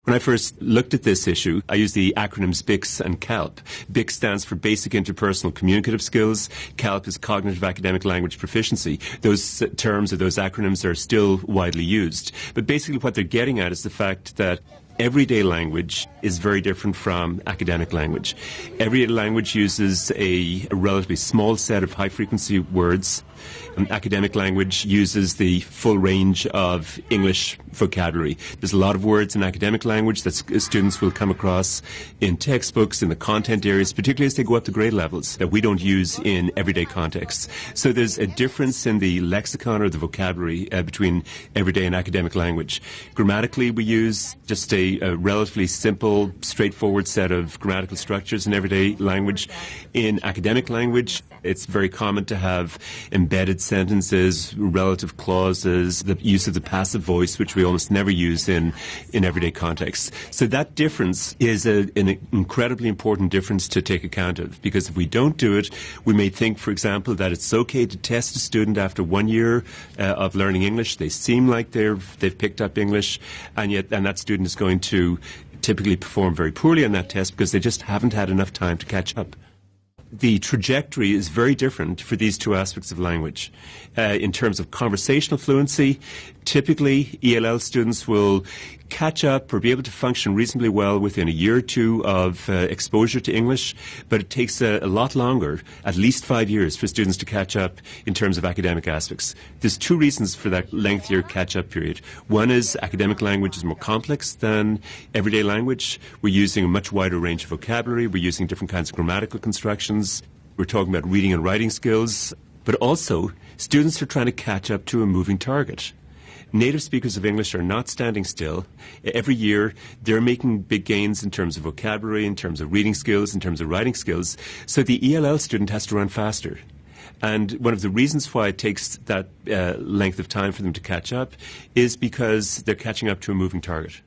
When I first looked at this issue, I used the acronyms BICS and CALP. BICS stands for Basic Interpersonal Communicative Skills. CALP is Cognitive Academic Language Proficiency. Those terms or those acronyms are still widely used. But basically what they're getting at is the fact that everyday language is very different from academic language. Everyday language uses a relatively small set of high-frequency words. Academic language uses the full range of English vocabulary. There's a lot of words in academic language that students will come across in textbooks, in the content areas, particularly as they go up to grade levels, that we don't use in everyday contexts. So there's a difference in the lexicon or the vocabulary between everyday and academic language. Grammatically, we use just a relatively simple, straightforward set of grammatical structures in everyday language. In academic language, it's very common to have embedded sentences, relative clauses, the use of the passive voice, which we almost never use in everyday contexts. So that difference is an incredibly important difference to take account of, because if we don't do it, we may think, for example, that it's okay to test a student after 1 year of learning English. They seem like they've picked up English, and that student is going to typically perform very poorly on that test because they just haven't had enough time to catch up. The trajectory is very different for these two aspects of language. In terms of conversational fluency, typically ELL students will catch up or be able to function reasonably well within a year or two of exposure to English, but it takes a lot longer, at least 5 years, for students to catch up in terms of academic aspects. There's two reasons for that lengthier catch-up period. One is academic language is more complex than everyday language. We're using a much wider range of vocabulary. We're using different kinds of grammatical constructions. We're talking about reading and writing skills. But also, students are trying to catch up to a moving target. Native speakers of English are not standing still. Every year, they're making big gains in terms of vocabulary, in terms of reading skills, in terms of writing skills. So the ELL student has to run faster. And one of the reasons why it takes that length of time for them to catch up is because they're catching up to a moving target.